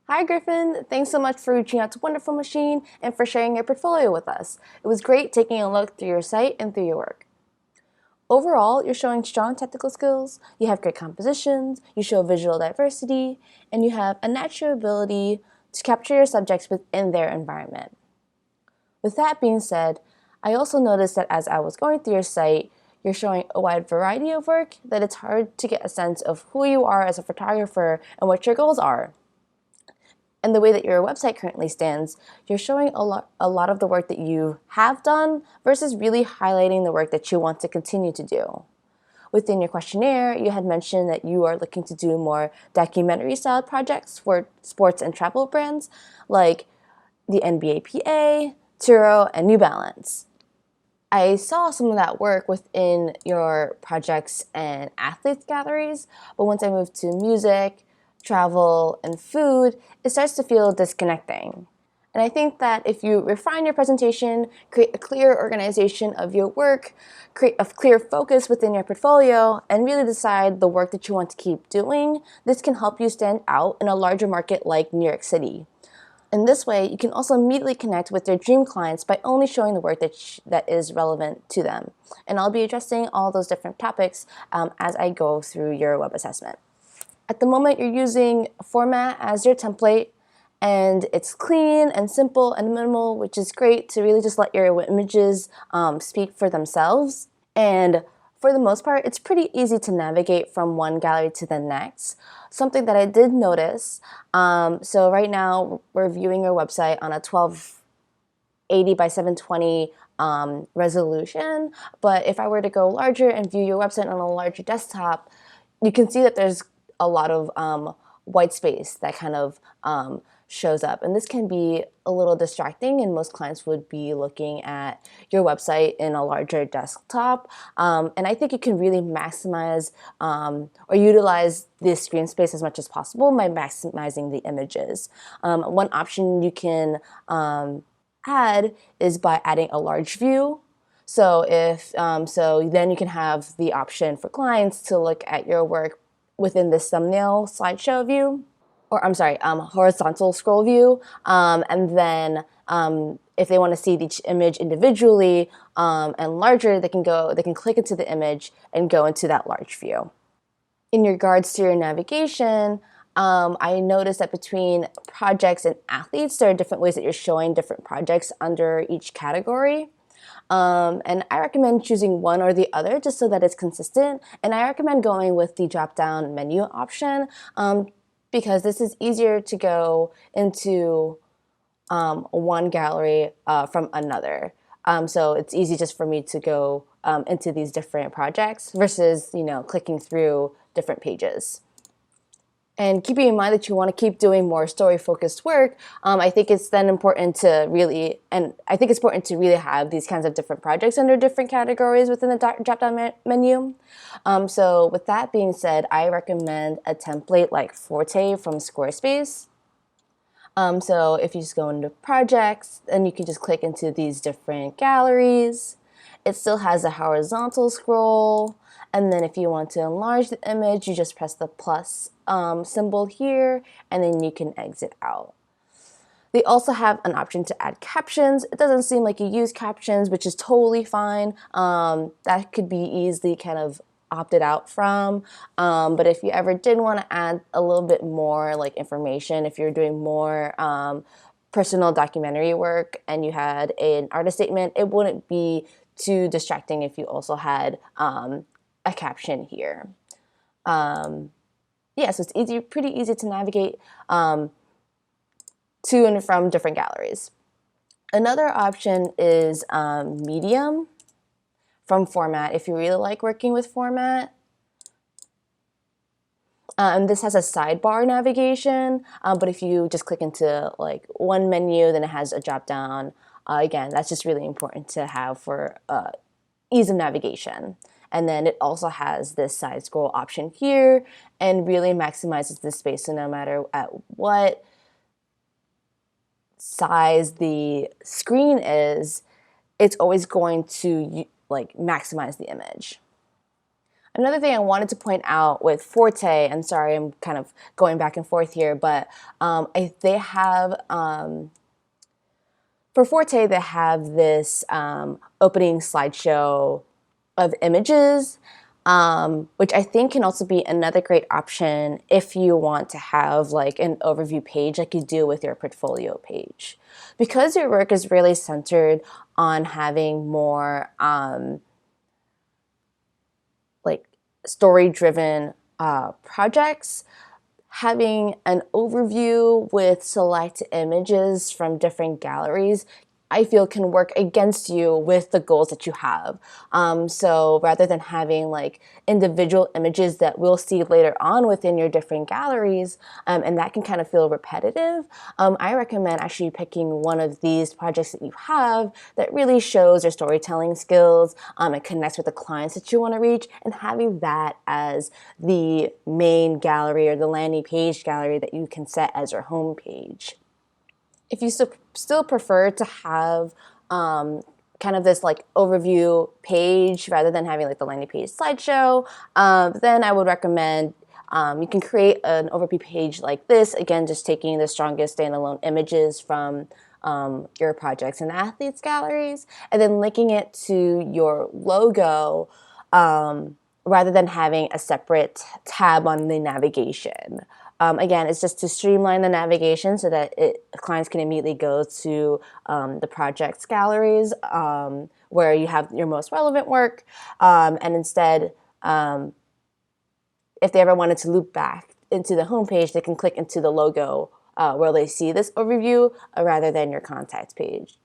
Hi, Griffin. Thanks so much for reaching out to Wonderful Machine and for sharing your portfolio with us. It was great taking a look through your site and through your work. Overall, you're showing strong technical skills, you have great compositions, you show visual diversity, and you have a natural ability to capture your subjects within their environment. With that being said, I also noticed that as I was going through your site, you're showing a wide variety of work that it's hard to get a sense of who you are as a photographer and what your goals are. And the way that your website currently stands, you're showing a lot of the work that you have done versus really highlighting the work that you want to continue to do. Within your questionnaire, you had mentioned that you are looking to do more documentary-style projects for sports and travel brands like the NBA Turo, and New Balance. I saw some of that work within your projects and athletes galleries, but once I moved to music, travel, and food, it starts to feel disconnecting. And I think that if you refine your presentation, create a clear organization of your work, create a clear focus within your portfolio, and really decide the work that you want to keep doing, this can help you stand out in a larger market like New York City. In this way, you can also immediately connect with their dream clients by only showing the work that is relevant to them. And I'll be addressing all those different topics as I go through your web assessment. At the moment, you're using format as your template, and it's clean and simple and minimal, which is great to really just let your images speak for themselves. And for the most part, it's pretty easy to navigate from one gallery to the next. Something that I did notice, so right now we're viewing your website on a 1280 by 720 resolution, but if I were to go larger and view your website on a larger desktop, you can see that there's a lot of white space that kind of shows up. And this can be a little distracting, and most clients would be looking at your website in a larger desktop. And I think you can really maximize or utilize this screen space as much as possible by maximizing the images. One option you can add is by adding a large view. So so then you can have the option for clients to look at your work within this thumbnail slideshow view, or I'm sorry, horizontal scroll view, and then if they want to see each image individually and larger, they can click into the image and go into that large view. In regards to your navigation, I noticed that between projects and athletes, there are different ways that you're showing different projects under each category. And I recommend choosing one or the other just so that it's consistent. And I recommend going with the drop-down menu option because this is easier to go into one gallery from another. So it's easy just for me to go into these different projects versus, clicking through different pages. And keeping in mind that you want to keep doing more story-focused work, I think it's then important to really, have these kinds of different projects under different categories within the drop-down menu. So with that being said, I recommend a template like Forte from Squarespace. So if you just go into projects, then you can just click into these different galleries. It still has a horizontal scroll. And then if you want to enlarge the image, you just press the plus symbol here, and then you can exit out. They also have an option to add captions. It doesn't seem like you use captions, which is totally fine. That could be easily kind of opted out from. But if you ever did want to add a little bit more like information, if you're doing more personal documentary work and you had an artist statement, it wouldn't be too distracting if you also had a caption here. So it's pretty easy to navigate to and from different galleries. Another option is Medium from Format, if you really like working with Format. And this has a sidebar navigation, but if you just click into like one menu, then it has a drop down. Again, that's just really important to have for ease of navigation. And then it also has this side scroll option here and really maximizes the space. So no matter at what size the screen is, it's always going to like maximize the image. Another thing I wanted to point out with Forte, and sorry, I'm kind of going back and forth here, but they have, for Forte, they have this opening slideshow of images, which I think can also be another great option if you want to have like an overview page like you do with your portfolio page. Because your work is really centered on having more like story-driven projects, having an overview with select images from different galleries, I feel can work against you with the goals that you have. So rather than having like individual images that we'll see later on within your different galleries, and that can kind of feel repetitive, I recommend actually picking one of these projects that you have that really shows your storytelling skills, and connects with the clients that you want to reach, and having that as the main gallery or the landing page gallery that you can set as your home page. If you still prefer to have kind of this like overview page rather than having like the landing page slideshow, then I would recommend you can create an overview page like this, again, just taking the strongest standalone images from your projects and athletes galleries, and then linking it to your logo rather than having a separate tab on the navigation. Again, it's just to streamline the navigation so that clients can immediately go to the projects galleries where you have your most relevant work, and instead, if they ever wanted to loop back into the homepage, they can click into the logo where they see this overview rather than your contacts page.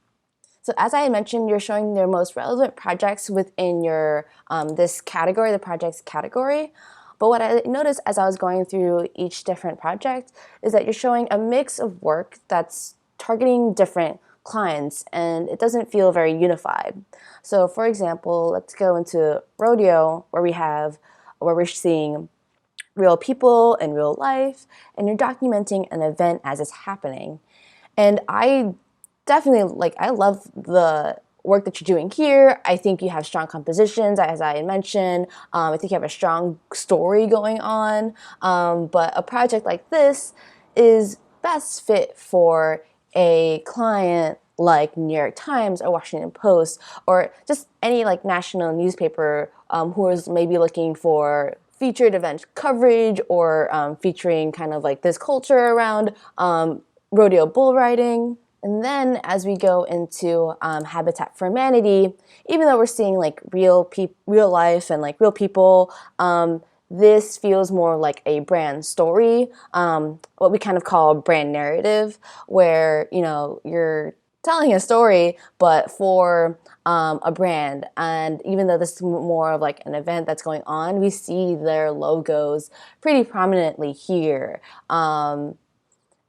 So as I mentioned, you're showing your most relevant projects within your this category, the projects category. But what I noticed as I was going through each different project is that you're showing a mix of work that's targeting different clients, and it doesn't feel very unified. So for example, let's go into rodeo where we're seeing real people in real life, and you're documenting an event as it's happening. And I definitely I love the work that you're doing here. I think you have strong compositions, as I mentioned. I think you have a strong story going on. But a project like this is best fit for a client like New York Times or Washington Post, or just any like national newspaper who is maybe looking for featured event coverage or featuring kind of like this culture around rodeo bull riding. And then as we go into Habitat for Humanity, even though we're seeing like real life and like real people, this feels more like a brand story, what we kind of call brand narrative, where you're telling a story, but for a brand. And even though this is more of like an event that's going on, we see their logos pretty prominently here.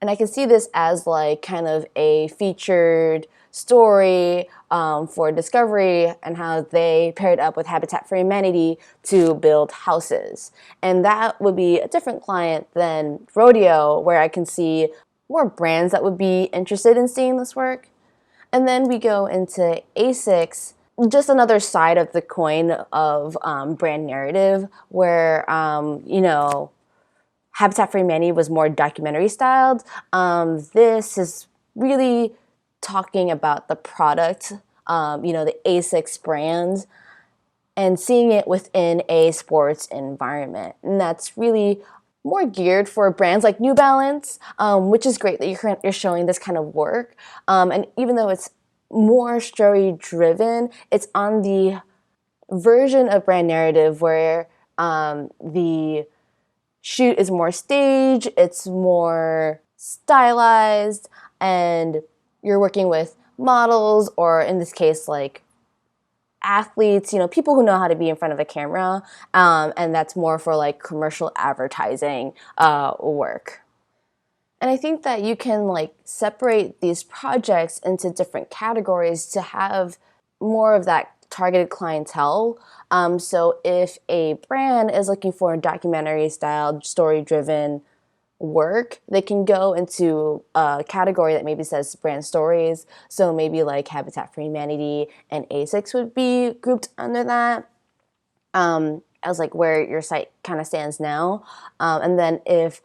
And I can see this as like kind of a featured story for Discovery and how they paired up with Habitat for Humanity to build houses. And that would be a different client than Rodeo, where I can see more brands that would be interested in seeing this work. And then we go into ASICS, just another side of the coin of brand narrative, where, Habitat for Humanity was more documentary styled. This is really talking about the product, the ASICS brand, and seeing it within a sports environment. And that's really more geared for brands like New Balance, which is great that you're showing this kind of work. And even though it's more story driven, it's on the version of brand narrative where the shoot is more staged, it's more stylized, and you're working with models, or in this case, like athletes, people who know how to be in front of a camera, and that's more for like commercial advertising work. And I think that you can like separate these projects into different categories to have more of that targeted clientele. So if a brand is looking for a documentary-styled, story-driven work, they can go into a category that maybe says brand stories. So maybe like Habitat for Humanity and ASICS would be grouped under that. as like where your site kind of stands now. And then if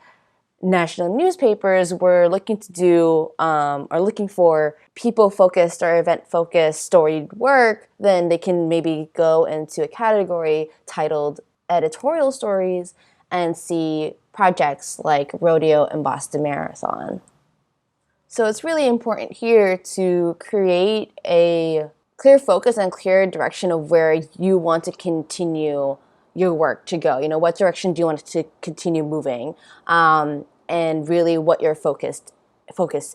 national newspapers were looking to do or looking for people-focused or event-focused storied work, then they can maybe go into a category titled editorial stories and see projects like Rodeo and Boston Marathon. So it's really important here to create a clear focus and clear direction of where you want to continue your work to go. What direction do you want it to continue moving? And really what your focus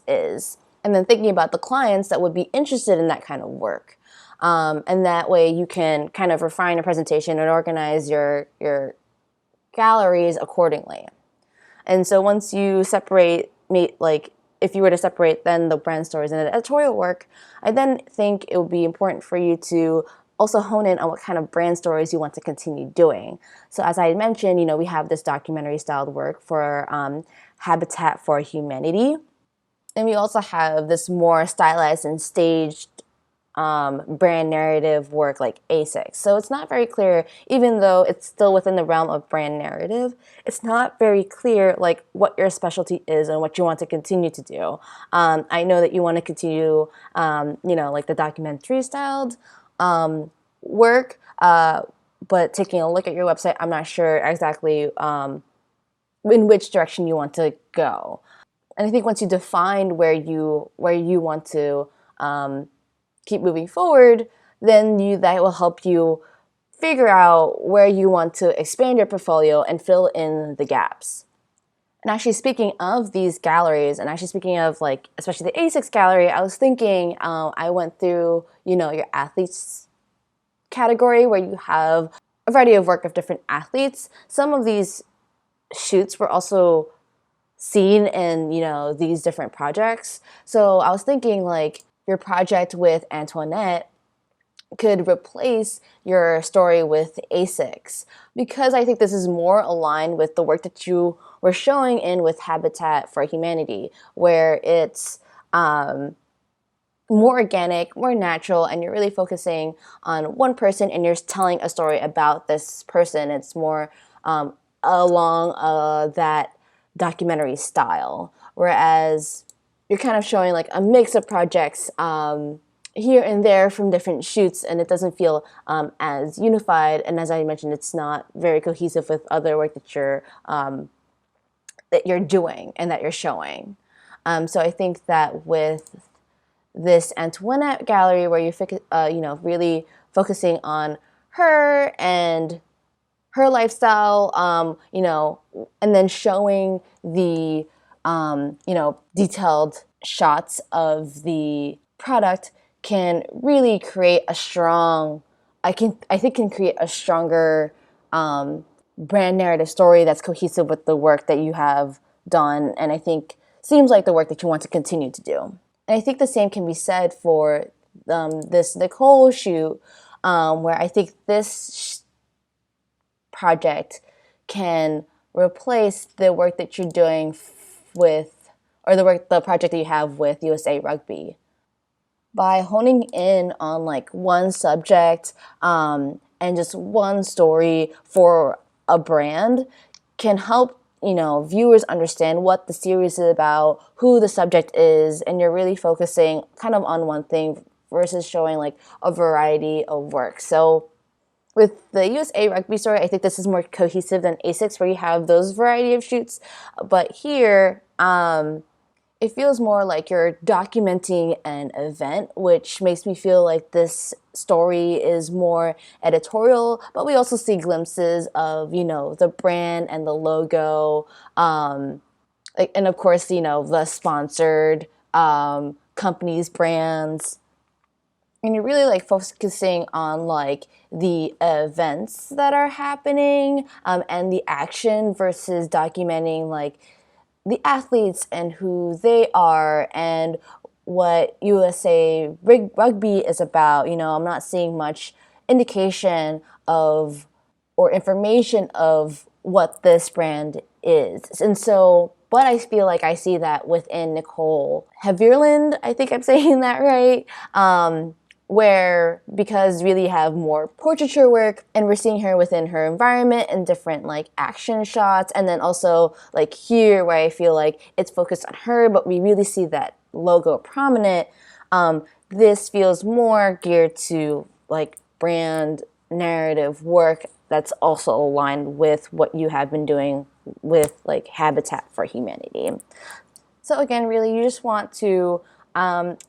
is. And then thinking about the clients that would be interested in that kind of work. And that way you can kind of refine your presentation and organize your galleries accordingly. And so once you separate, like if you were to separate then the brand stories and the editorial work, I then think it would be important for you to also hone in on what kind of brand stories you want to continue doing. So as I mentioned, we have this documentary styled work for Habitat for Humanity. And we also have this more stylized and staged brand narrative work like ASICs. So it's not very clear, even though it's still within the realm of brand narrative, it's not very clear like what your specialty is and what you want to continue to do. I know that you want to continue, like the documentary styled work, but taking a look at your website, I'm not sure exactly in which direction you want to go. And I think once you define where you want to keep moving forward, then that will help you figure out where you want to expand your portfolio and fill in the gaps. And actually speaking of these galleries, and actually speaking of like, especially the ASICs gallery, I was thinking, I went through, your athletes category where you have a variety of work of different athletes. Some of these shoots were also seen in, these different projects. So I was thinking like your project with Antoinette could replace your story with ASICs, because I think this is more aligned with the work that you were showing in with Habitat for Humanity, where it's more organic, more natural, and you're really focusing on one person and you're telling a story about this person. It's more along that documentary style, whereas you're kind of showing like a mix of projects here and there from different shoots, and it doesn't feel as unified. And as I mentioned, it's not very cohesive with other work that you're doing and that you're showing. So I think that with this Antoinette gallery, where you're really focusing on her and her lifestyle, and then showing the detailed shots of the product, can really create a strong, I think can create a stronger brand narrative story that's cohesive with the work that you have done, and I think seems like the work that you want to continue to do. And I think the same can be said for this Nicole shoot, where I think this project can replace the work that you're doing or the project that you have with USA Rugby. By honing in on like one subject and just one story for a brand can help viewers understand what the series is about, who the subject is, and you're really focusing kind of on one thing versus showing like a variety of work. So with the USA Rugby story, I think this is more cohesive than ASICs, where you have those variety of shoots. But here, it feels more like you're documenting an event, which makes me feel like this story is more editorial, but we also see glimpses of, the brand and the logo, and of course, the sponsored companies, brands. And you're really like focusing on like the events that are happening and the action versus documenting like the athletes and who they are and what USA Rugby is about. I'm not seeing much indication of or information of what this brand is. And so, but I feel like I see that within Nicole Heverland, I think I'm saying that right, where because really have more portraiture work and we're seeing her within her environment and different like action shots, and then also like here where I feel like it's focused on her but we really see that logo prominent. This feels more geared to like brand narrative work that's also aligned with what you have been doing with like Habitat for Humanity. So again, really, you just want to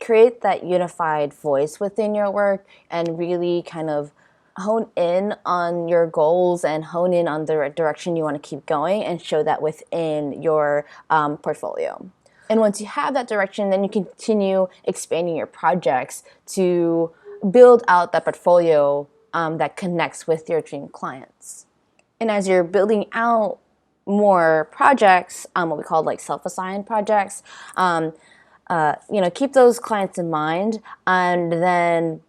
create that unified voice within your work and really kind of hone in on your goals and hone in on the direction you want to keep going and show that within your portfolio. And once you have that direction, then you continue expanding your projects to build out that portfolio that connects with your dream clients. And as you're building out more projects, what we call like self-assigned projects, keep those clients in mind, and then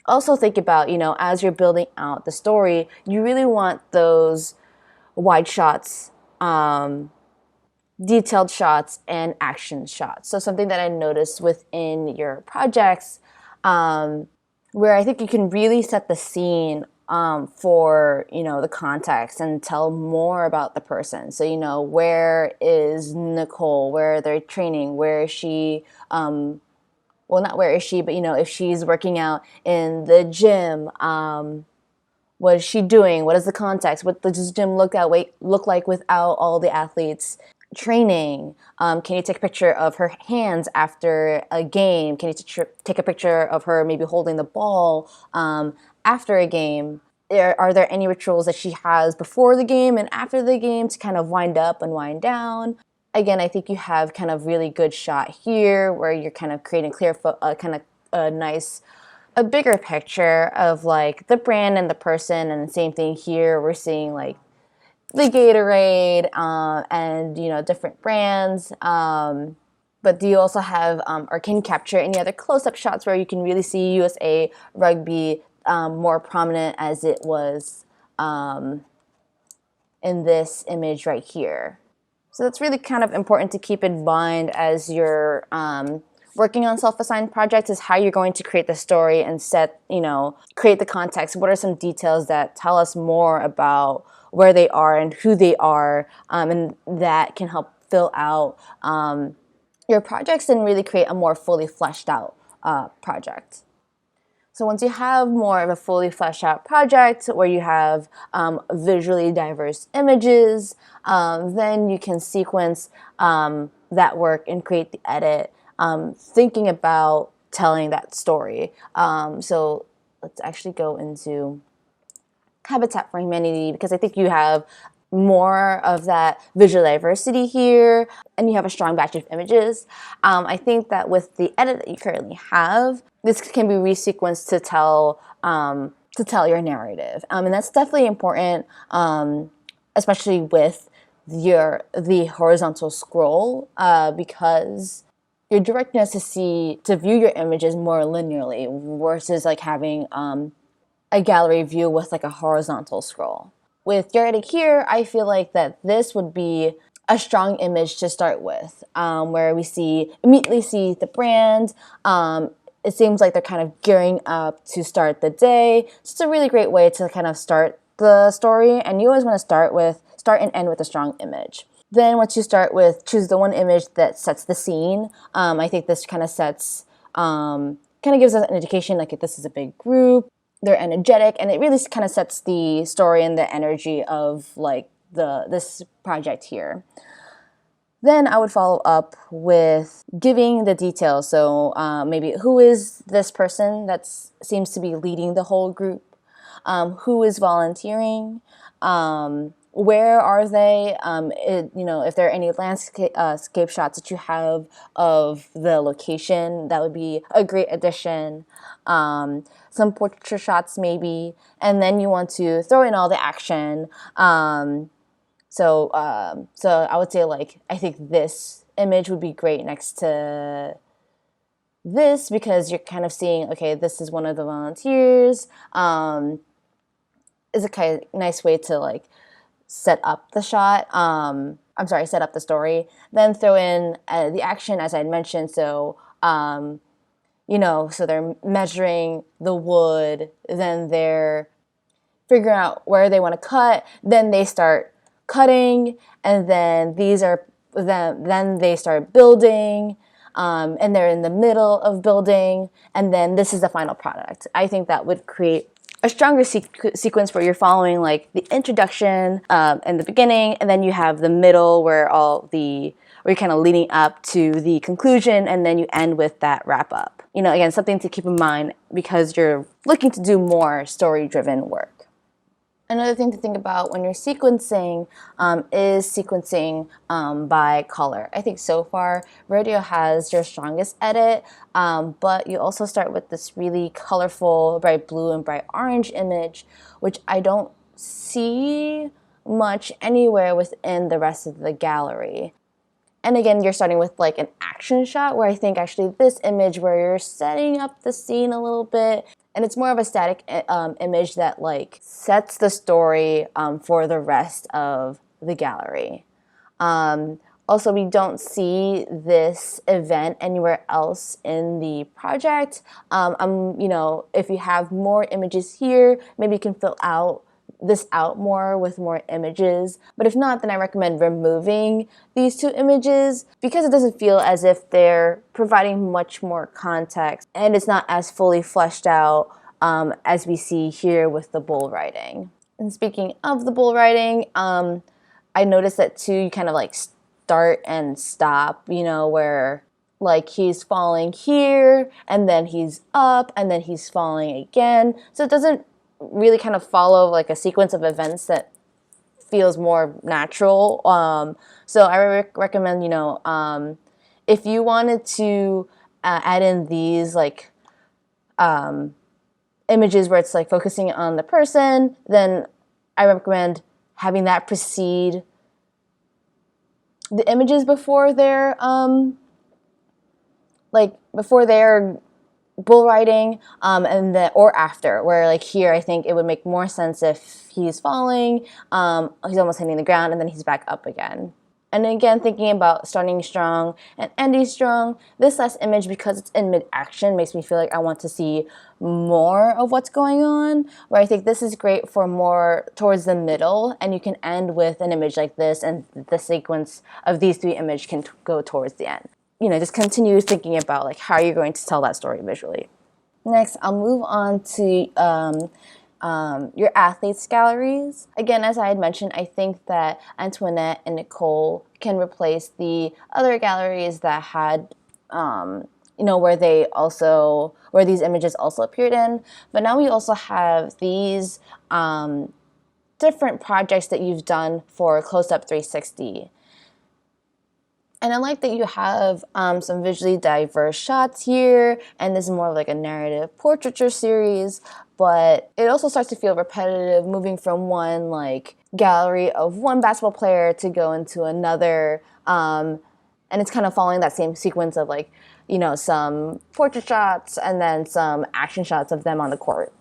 also think about, as you're building out the story, you really want those wide shots, detailed shots, and action shots. So something that I noticed within your projects, where I think you can really set the scene for the context and tell more about the person. So where is Nicole? Where are they training? Where is she? Well, not where is she, but if she's working out in the gym, what is she doing? What is the context? What does the gym look like without all the athletes training? Can you take a picture of her hands after a game? Can you take a picture of her maybe holding the ball after a game? Are there any rituals that she has before the game and after the game to kind of wind up and wind down? Again, I think you have kind of really good shot here where you're kind of creating kind of a nice, a bigger picture of like the brand and the person. And the same thing here, we're seeing like the Gatorade and different brands. But do you also have or can you capture any other close-up shots where you can really see USA Rugby more prominent as it was in this image right here? So that's really kind of important to keep in mind as you're working on self-assigned projects, is how you're going to create the story and create the context. What are some details that tell us more about where they are and who they are, and that can help fill out your projects and really create a more fully fleshed out project. So once you have more of a fully fleshed out project where you have visually diverse images, then you can sequence that work and create the edit, thinking about telling that story. So let's actually go into Habitat for Humanity, because I think you have more of that visual diversity here and you have a strong batch of images. I think that with the edit that you currently have, this can be resequenced to tell your narrative, and that's definitely important, especially with the horizontal scroll, because you're directing us to view your images more linearly versus like having a gallery view with like a horizontal scroll. With your edit here, I feel like that this would be a strong image to start with, where we immediately see the brand. It seems like they're kind of gearing up to start the day. It's a really great way to kind of start the story, and you always want to start and end with a strong image. Then once you choose the one image that sets the scene. I think this kind of gives us an indication like if this is a big group, they're energetic, and it really kind of sets the story and the energy of like this project here. Then I would follow up with giving the details. So maybe who is this person that seems to be leading the whole group? Who is volunteering? Where are they? If there are any landscape shots that you have of the location, that would be a great addition. Some portraiture shots maybe, and then you want to throw in all the action. So I would say I think this image would be great next to this, because you're kind of seeing, okay, this is one of the volunteers. Is a kind of nice way to set up the shot. Set up the story. Then throw in the action, as I mentioned. So so they're measuring the wood, then they're figuring out where they want to cut, then they start cutting, and then then they start building, and they're in the middle of building, and then this is the final product. I think that would create a stronger sequence where you're following like the introduction in the beginning, and then you have the middle where you're kind of leading up to the conclusion, and then you end with that wrap up. Again, something to keep in mind because you're looking to do more story-driven work. Another thing to think about when you're sequencing is sequencing by color. I think so far, Rodeo has your strongest edit, but you also start with this really colorful, bright blue and bright orange image, which I don't see much anywhere within the rest of the gallery. And again, you're starting with like an action shot where I think actually this image where you're setting up the scene a little bit, and it's more of a static image that like sets the story for the rest of the gallery. Also, we don't see this event anywhere else in the project. If you have more images here, maybe you can fill this out more with more images. But if not, then I recommend removing these two images because it doesn't feel as if they're providing much more context and it's not as fully fleshed out as we see here with the bull riding. And speaking of the bull riding, I noticed that too, you kind of like start and stop, where like he's falling here and then he's up and then he's falling again. So it doesn't really kind of follow like a sequence of events that feels more natural. So I recommend, if you wanted to add in these like images where it's like focusing on the person, then I recommend having that precede the images before they're bull riding, or after, where like here I think it would make more sense if he's falling, he's almost hitting the ground, and then he's back up again. And again, thinking about starting strong and ending strong, this last image, because it's in mid-action, makes me feel like I want to see more of what's going on, where I think this is great for more towards the middle, and you can end with an image like this, and the sequence of these three images can go towards the end. Just continue thinking about like how you're going to tell that story visually. Next, I'll move on to your athletes galleries. Again, as I had mentioned, I think that Antoinette and Nicole can replace the other galleries that had, where these images also appeared in. But now we also have these different projects that you've done for Close-Up 360. And I like that you have some visually diverse shots here, and this is more of like a narrative portraiture series, but it also starts to feel repetitive, moving from one like gallery of one basketball player to go into another, and it's kind of following that same sequence of like, some portrait shots and then some action shots of them on the court.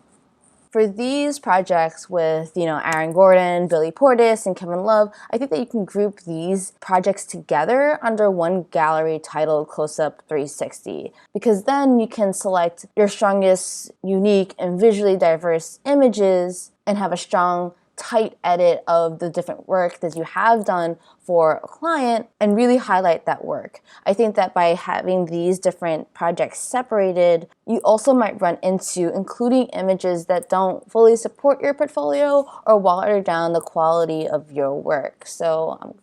For these projects with, Aaron Gordon, Billy Portis, and Kevin Love, I think that you can group these projects together under one gallery titled Close-Up 360, because then you can select your strongest, unique, and visually diverse images and have a strong, tight edit of the different work that you have done for a client and really highlight that work. I think that by having these different projects separated, you also might run into including images that don't fully support your portfolio or water down the quality of your work. So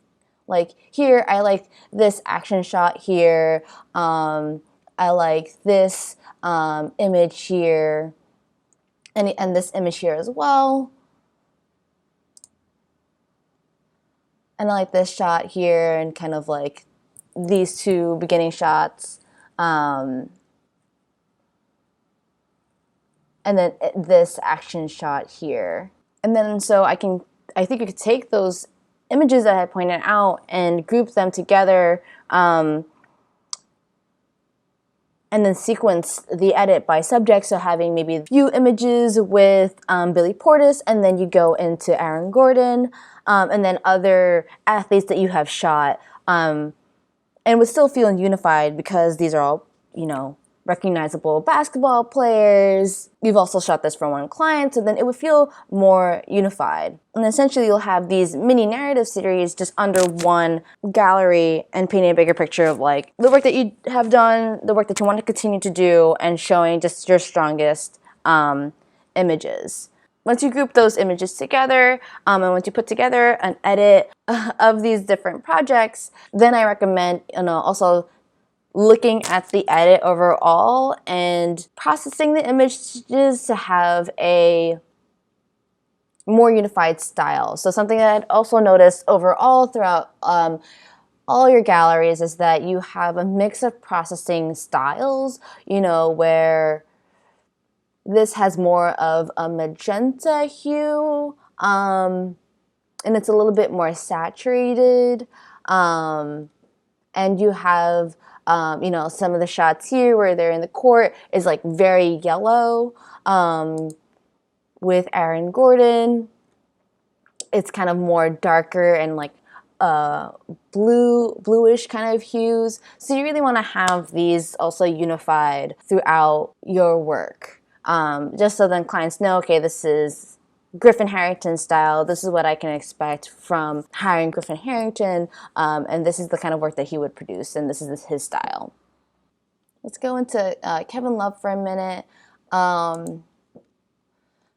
like here, I like this action shot here. I like this image here and this image here as well. And I like this shot here and kind of like these two beginning shots. And then this action shot here. And then so I think you could take those images that I pointed out and group them together and then sequence the edit by subject. So having maybe a few images with Billy Portis, and then you go into Aaron Gordon, and then other athletes that you have shot, and would still feel unified because these are all, recognizable basketball players. You've also shot this for one client, so then it would feel more unified. And essentially you'll have these mini narrative series just under one gallery and painting a bigger picture of like the work that you have done, the work that you want to continue to do, and showing just your strongest images. Once you group those images together, and once you put together an edit of these different projects, then I recommend also looking at the edit overall and processing the images to have a more unified style. So something that I'd also noticed overall throughout all your galleries is that you have a mix of processing styles, where this has more of a magenta hue, and it's a little bit more saturated, and you have some of the shots here where they're in the court is like very yellow. With Aaron Gordon, it's kind of more darker and like bluish kind of hues. So you really want to have these also unified throughout your work, just so then clients know, okay, this is Griffin Harrington style. This is what I can expect from hiring Griffin Harrington, and this is the kind of work that he would produce, and this is his style. Let's go into Kevin Love for a minute.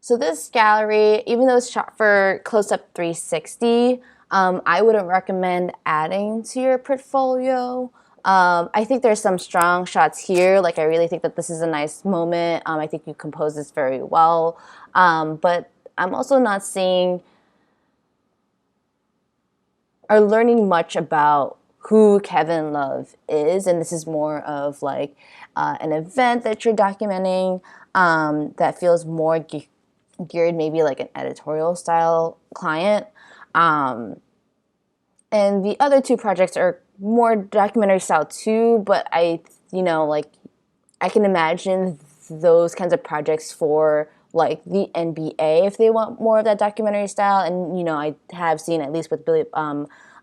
So this gallery, even though it's shot for close-up 360, I wouldn't recommend adding to your portfolio. I think there's some strong shots here. Like, I really think that this is a nice moment. I think you composed this very well. But I'm also not seeing or learning much about who Kevin Love is. And this is more of like an event that you're documenting that feels more geared maybe like an editorial style client. And the other two projects are more documentary style too, but I can imagine those kinds of projects for like the NBA if they want more of that documentary style. And I have seen, at least with Billy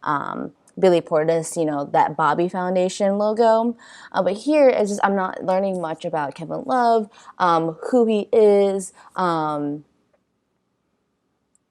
Portis, that Bobby Foundation logo. But here it's just I'm not learning much about Kevin Love, who he is,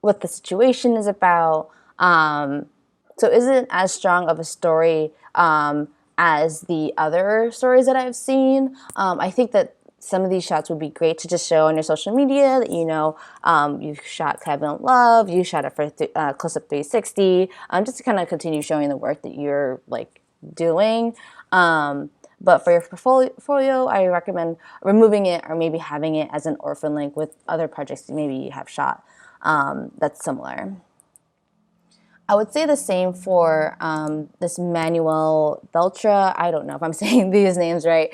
what the situation is about. So it isn't as strong of a story as the other stories that I've seen. I think that some of these shots would be great to just show on your social media that you shot Kevin Love, you shot it for close-up 360, just to kind of continue showing the work that you're like doing. But for your portfolio, I recommend removing it or maybe having it as an orphan link with other projects that maybe you have shot that's similar. I would say the same for this Manuel Beltra. I don't know if I'm saying these names right.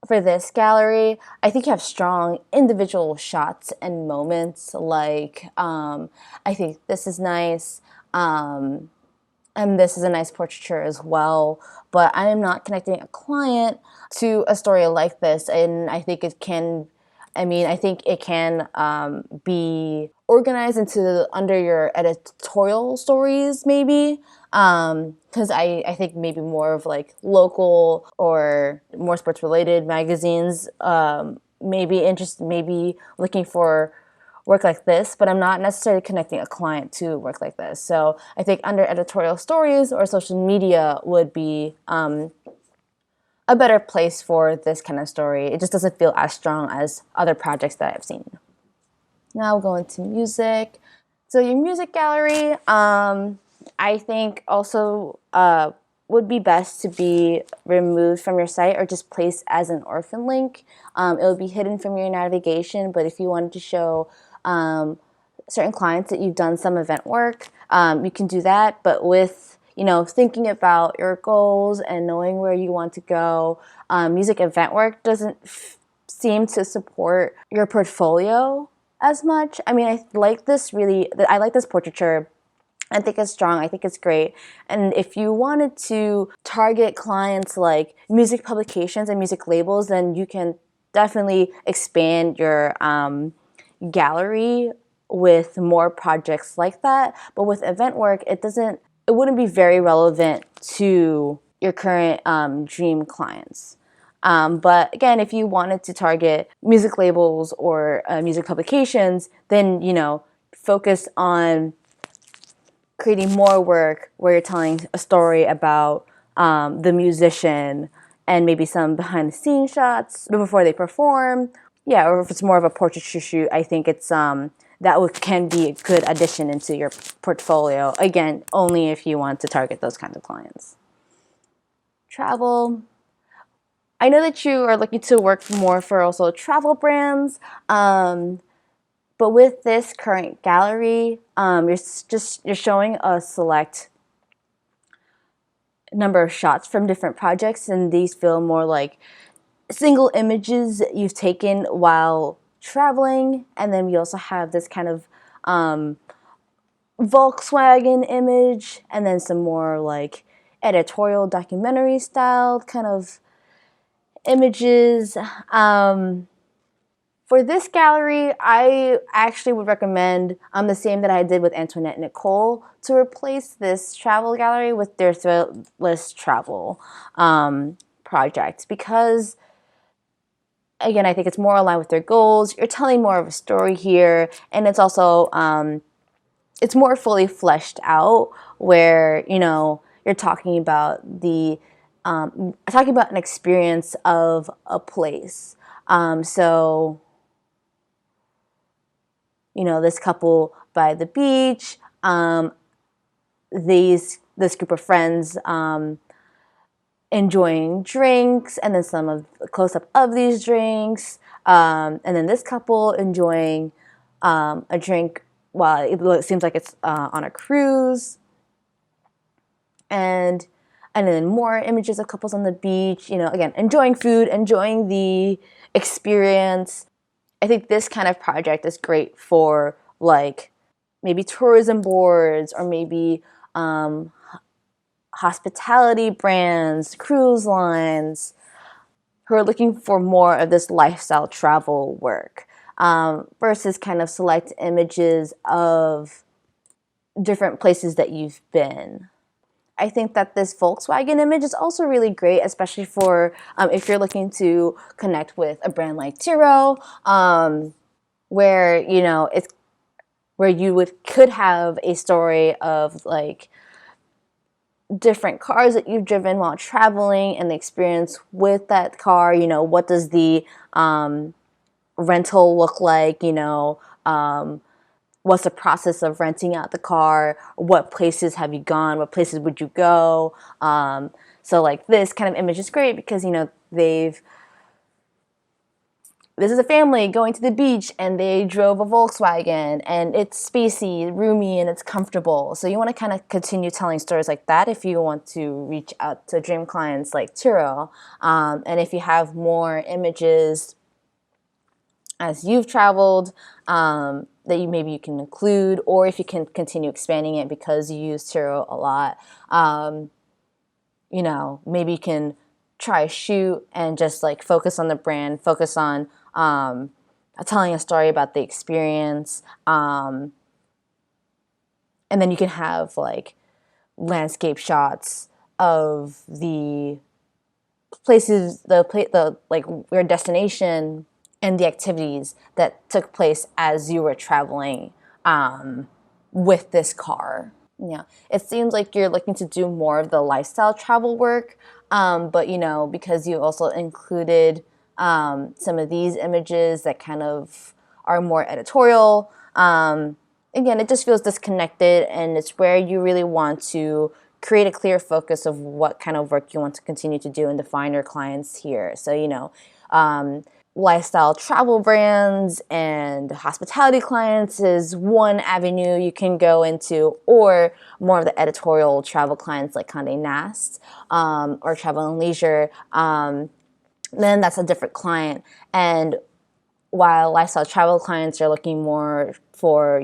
For this gallery, I think you have strong individual shots and moments. Like, I think this is nice, and this is a nice portraiture as well. But I am not connecting a client to a story like this, and I think it can be organized into under your editorial stories, maybe. Because I think maybe more of like local or more sports related magazines maybe looking for work like this, but I'm not necessarily connecting a client to work like this. So I think under editorial stories or social media would be a better place for this kind of story. It just doesn't feel as strong as other projects that I've seen. Now we'll go into music. So your music gallery, I think also would be best to be removed from your site or just placed as an orphan link. It will be hidden from your navigation, but if you wanted to show certain clients that you've done some event work, you can do that, but with thinking about your goals and knowing where you want to go. Music event work doesn't seem to support your portfolio as much. I mean, I like this portraiture. I think it's strong. I think it's great. And if you wanted to target clients like music publications and music labels, then you can definitely expand your gallery with more projects like that. But with event work, it wouldn't be very relevant to your current dream clients. But again, if you wanted to target music labels or music publications, then, focus on creating more work where you're telling a story about the musician and maybe some behind the scenes shots before they perform. Yeah, or if it's more of a portraiture shoot, I think it's can be a good addition into your portfolio. Again, only if you want to target those kinds of clients. Travel. I know that you are looking to work more for also travel brands, but with this current gallery, you're showing a select number of shots from different projects, and these feel more like single images that you've taken while traveling. And then we also have this kind of Volkswagen image, and then some more like editorial documentary style kind of images. For this gallery, I actually would recommend the same that I did with Antoinette Nicole, to replace this travel gallery with their Threadless Travel project, because again, I think it's more aligned with their goals. You're telling more of a story here, and it's also it's more fully fleshed out, where you're talking about an experience of a place. So this couple by the beach, this group of friends enjoying drinks, and then some of the close-up of these drinks, and then this couple enjoying a drink while it seems like it's on a cruise, and then more images of couples on the beach, again, enjoying food, enjoying the experience. I think this kind of project is great for like maybe tourism boards, or maybe hospitality brands, cruise lines, who are looking for more of this lifestyle travel work, versus kind of select images of different places that you've been. I think that this Volkswagen image is also really great, especially for if you're looking to connect with a brand like Tiro, where it's where you could have a story of like different cars that you've driven while traveling, and the experience with that car. What does the rental look like? What's the process of renting out the car? What places have you gone? What places would you go? So like this kind of image is great because this is a family going to the beach, and they drove a Volkswagen, and it's spacey, roomy, and it's comfortable. So you want to kind of continue telling stories like that if you want to reach out to dream clients like Tiro. And if you have more images as you've traveled that maybe you can include, or if you can continue expanding it because you use Tiro a lot, maybe you can try a shoot and just like focus on the brand, focus on telling a story about the experience, and then you can have like landscape shots of the places, the like your destination, and the activities that took place as you were traveling with this car. Yeah, it seems like you're looking to do more of the lifestyle travel work, but because you also included some of these images that kind of are more editorial, again, it just feels disconnected, and it's where you really want to create a clear focus of what kind of work you want to continue to do and define your clients here. So, lifestyle travel brands and hospitality clients is one avenue you can go into, or more of the editorial travel clients like Condé Nast, or Travel and Leisure, then that's a different client. And while lifestyle travel clients are looking more for,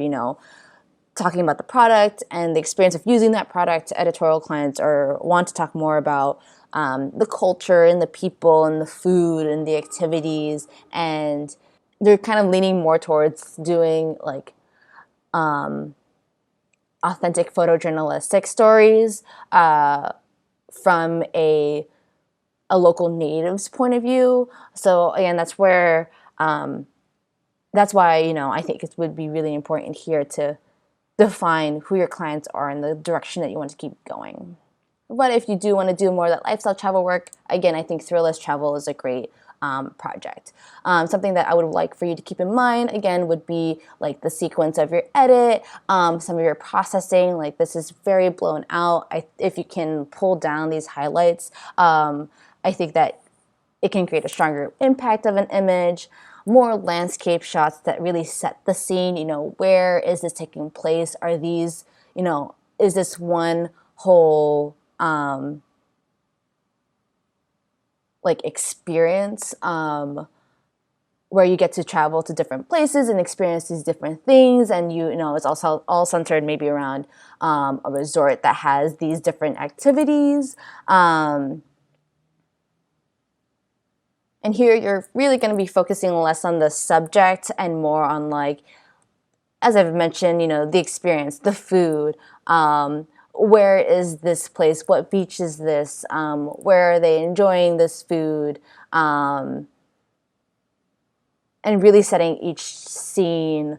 talking about the product and the experience of using that product, editorial clients want to talk more about the culture and the people and the food and the activities, and they're kind of leaning more towards doing like authentic photojournalistic stories from a a local native's point of view. So again, that's where that's why, you know, I think it would be really important here to define who your clients are and the direction that you want to keep going. But if you do want to do more of that lifestyle travel work, again, I think Thrillist Travel is a great project. Something that I would like for you to keep in mind, again, would be like the sequence of your edit, some of your processing. Like this is very blown out. If you can pull down these highlights, I think that it can create a stronger impact of an image, more landscape shots that really set the scene. You know, where is this taking place? Are these, you know, is this one whole like experience where you get to travel to different places and experience these different things, and you know it's also all centered maybe around a resort that has these different activities. And here you're really going to be focusing less on the subject and more on, like, as I've mentioned, you know, the experience, the food. Where is this place? What beach is this? Where are they enjoying this food? And really setting each scene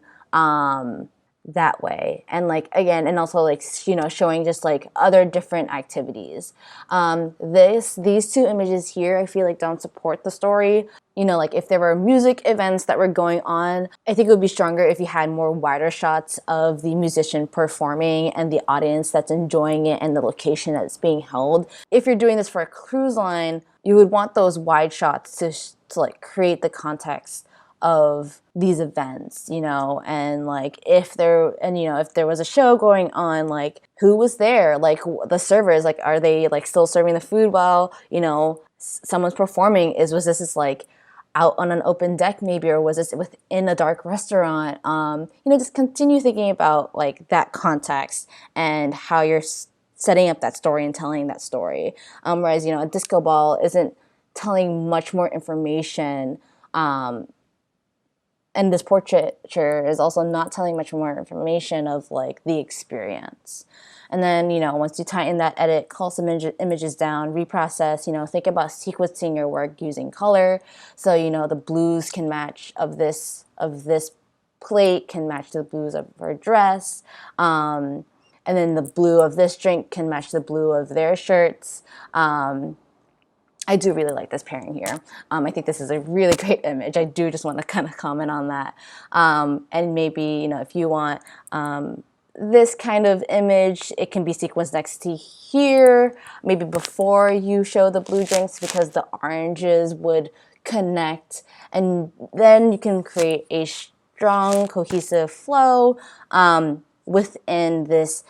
that way. And like, again, and also like, you know, showing just like other different activities. These two images here, I feel like don't support the story. You know, like if there were music events that were going on, I think it would be stronger if you had more wider shots of the musician performing and the audience that's enjoying it and the location that's being held. If you're doing this for a cruise line, you would want those wide shots to like create the context of these events, you know, and like if there was a show going on, like who was there, like the servers, like are they like still serving the food while, you know, someone's performing? Was this like out on an open deck maybe, or was this within a dark restaurant? You know, just continue thinking about like that context and how you're setting up that story and telling that story. Whereas, you know, a disco ball isn't telling much more information. And this portraiture is also not telling much more information of like the experience. And then, you know, once you tighten that edit, call some images down, reprocess, you know, think about sequencing your work using color. So, you know, the blues can match of this plate can match the blues of her dress. And then the blue of this drink can match the blue of their shirts. I do really like this pairing here. I think this is a really great image. I do just want to kind of comment on that. And maybe, you know, if you want this kind of image, it can be sequenced next to here, maybe before you show the blue drinks, because the oranges would connect. And then you can create a strong, cohesive flow within this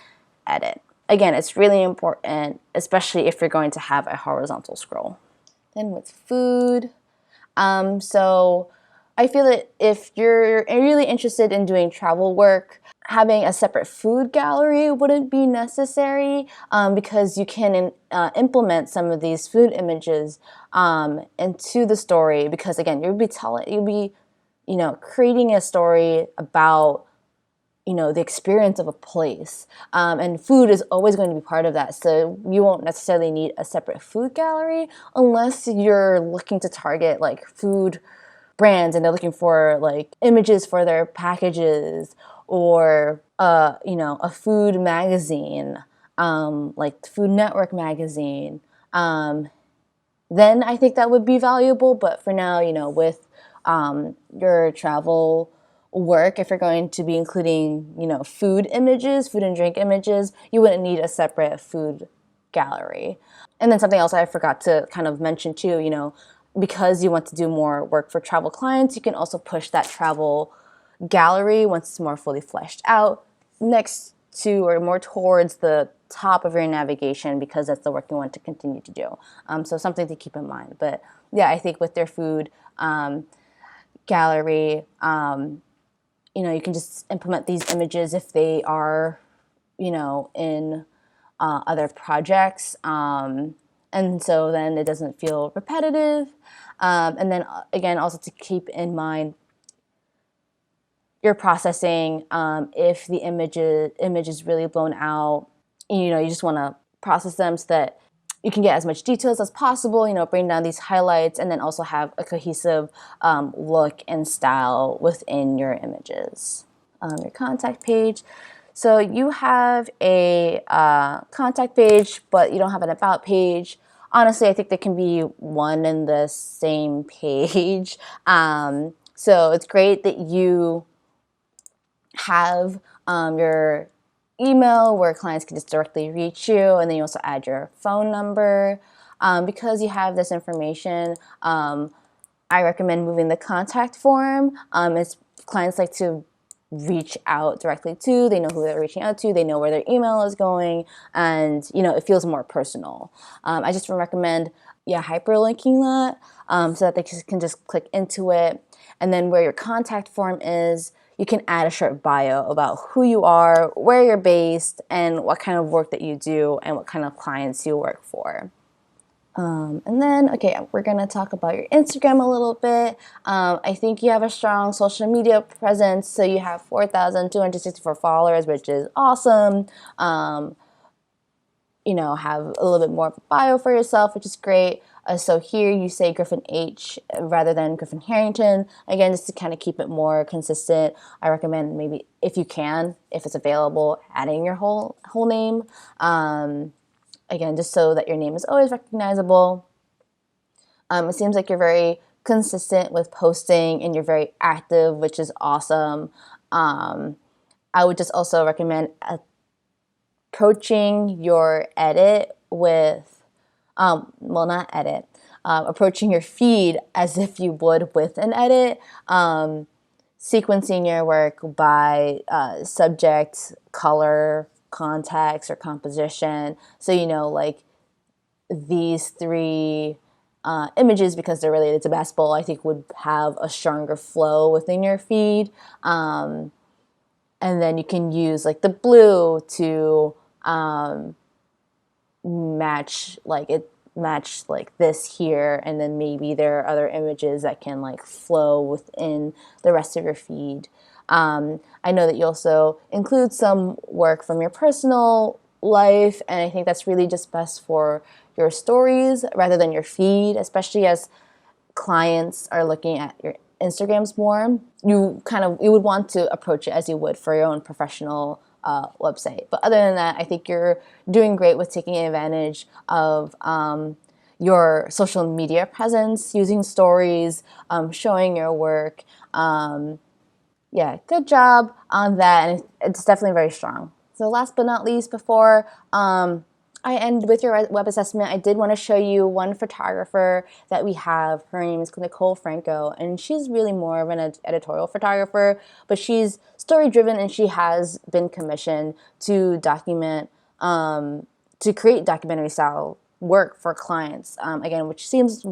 edit. Again, it's really important, especially if you're going to have a horizontal scroll. Then with food, so I feel that if you're really interested in doing travel work, having a separate food gallery wouldn't be necessary, because you can implement some of these food images into the story. Because again, you'll be you know, creating a story about, you know, the experience of a place, and food is always going to be part of that. So you won't necessarily need a separate food gallery unless you're looking to target like food brands and they're looking for like images for their packages, or you know, a food magazine, like Food Network magazine. Then I think that would be valuable. But for now, you know, with your travel work, if you're going to be including, you know, food images, food and drink images, you wouldn't need a separate food gallery. And then something else I forgot to kind of mention too, you know, because you want to do more work for travel clients, you can also push that travel gallery, once it's more fully fleshed out, next to or more towards the top of your navigation, because that's the work you want to continue to do. So something to keep in mind. But yeah, I think with their food gallery, you know, you can just implement these images if they are, you know, in other projects. And so then it doesn't feel repetitive. And then again, also to keep in mind your processing. If the image is really blown out, you know, you just want to process them so that you can get as much details as possible, bring down these highlights, and then also have a cohesive look and style within your images. Your contact page. So you have a contact page, but you don't have an about page. Honestly, I think they can be one and the same page. So it's great that you have your email where clients can just directly reach you, and then you also add your phone number. Because you have this information, I recommend moving the contact form. As clients like to reach out directly to, they know who they're reaching out to, they know where their email is going, and it feels more personal. I just recommend hyperlinking that so that they can just click into it. And then where your contact form is, you can add a short bio about who you are, where you're based, and what kind of work that you do, and what kind of clients you work for. And then, okay, we're going to talk about your Instagram a little bit. I think you have a strong social media presence, so you have 4,264 followers, which is awesome. Have a little bit more of a bio for yourself, which is great. So here you say Griffin H rather than Griffin Harrington. Again, just to kind of keep it more consistent, I recommend maybe if you can, if it's available, adding your whole name. Again, just so that your name is always recognizable. It seems like you're very consistent with posting and you're very active, which is awesome. I would just also recommend approaching your edit with, not edit, approaching your feed as if you would with an edit. Sequencing your work by subject, color, context, or composition. So like these three images, because they're related to basketball, I think would have a stronger flow within your feed. And then you can use like the blue to match like this here, and then maybe there are other images that can like flow within the rest of your feed. I know that you also include some work from your personal life, and I think that's really just best for your stories rather than your feed, especially as clients are looking at your Instagrams more. You would want to approach it as you would for your own professional website. But other than that, I think you're doing great with taking advantage of your social media presence, using stories, showing your work. Good job on that, and it's definitely very strong. So last but not least, before I end with your web assessment, I did want to show you one photographer that we have. Her name is Nicole Franco, and she's really more of an editorial photographer, but she's story-driven, and she has been commissioned to document, to create documentary-style work for clients, again, which seems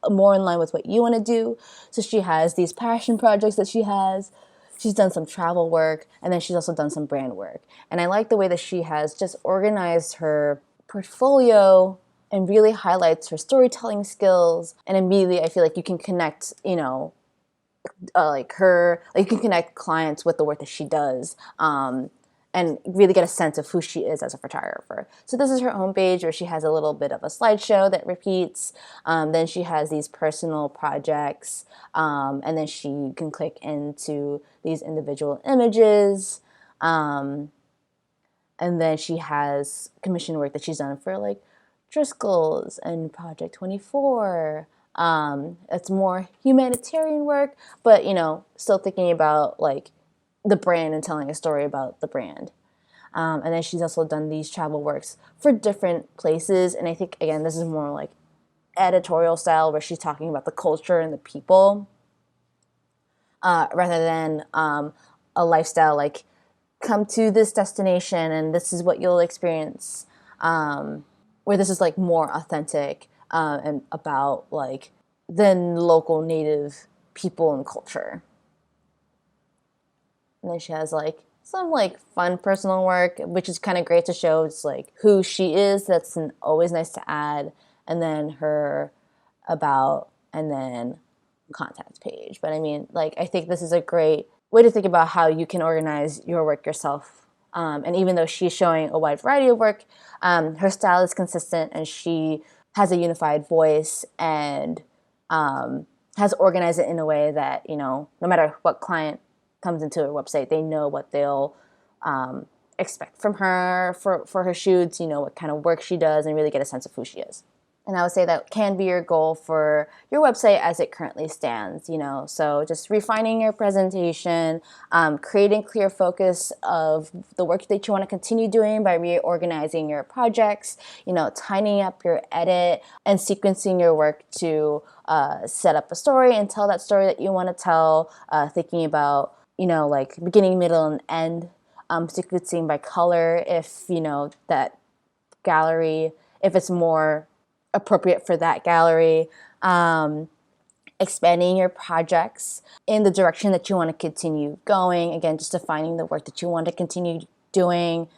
more in line with what you want to do. So she has these passion projects that she has. She's done some travel work, and then she's also done some brand work. And I like the way that she has just organized her portfolio and really highlights her storytelling skills. And immediately I feel like you can connect, you can connect clients with the work that she does, and really get a sense of who she is as a photographer. So this is her homepage, where she has a little bit of a slideshow that repeats. Then she has these personal projects, and then she can click into these individual images. And then she has commission work that she's done for like Driscoll's and Project 24. It's more humanitarian work, but still thinking about like the brand and telling a story about the brand. And then she's also done these travel works for different places. And I think, again, this is more like editorial style, where she's talking about the culture and the people, rather than a lifestyle like come to this destination and this is what you'll experience, where this is like more authentic and about like the local native people and culture. And then she has like some like fun personal work, which is kind of great to show. It's like who she is. That's always nice to add. And then her about, and then contact page. But I mean, like, I think this is a great way to think about how you can organize your work yourself And even though she's showing a wide variety of work, her style is consistent and she has a unified voice and has organized it in a way that, no matter what client comes into her website, they know what they'll expect from her for her shoots, what kind of work she does, and really get a sense of who she is. And I would say that can be your goal for your website as it currently stands, So just refining your presentation, creating clear focus of the work that you want to continue doing by reorganizing your projects, tidying up your edit and sequencing your work to set up a story and tell that story that you want to tell, thinking about, like beginning, middle, and end, sequencing by color if, that gallery, if it's more appropriate for that gallery, expanding your projects in the direction that you want to continue going. Again, just defining the work that you want to continue doing.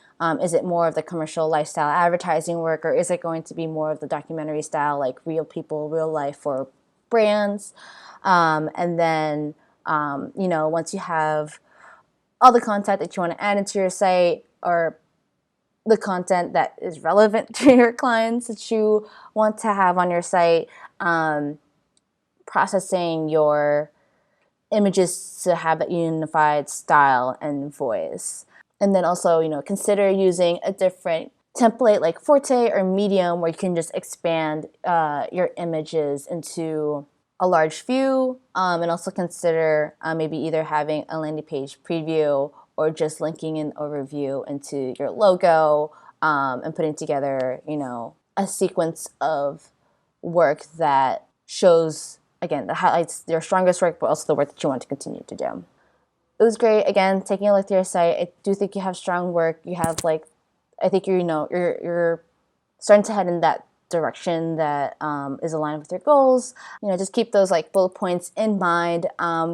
Is it more of the commercial lifestyle advertising work, or is it going to be more of the documentary style, like real people, real life for brands? And then, once you have all the content that you want to add into your site, or the content that is relevant to your clients that you want to have on your site, processing your images to have that unified style and voice. And then also, consider using a different template like Forte or Medium, where you can just expand your images into a large view, and also consider maybe either having a landing page preview or just linking an overview into your logo, and putting together, a sequence of work that shows, again, that highlights your strongest work, but also the work that you want to continue to do. It was great, again, taking a look through your site. I do think you have strong work. You have, I think you're starting to head in that direction that is aligned with your goals. Just keep those bullet points in mind.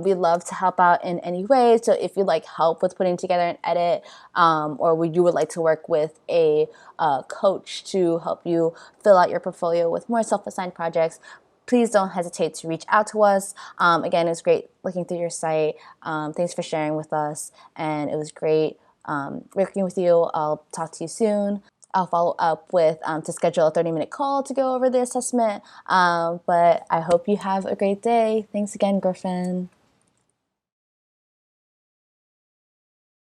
We love to help out in any way. So if you'd like help with putting together an edit, or you would like to work with a coach to help you fill out your portfolio with more self-assigned projects, please don't hesitate to reach out to us. Again, it was great looking through your site. Thanks for sharing with us, and it was great working with you. I'll talk to you soon. I'll follow up with to schedule a 30-minute call to go over the assessment. But I hope you have a great day. Thanks again, Griffin.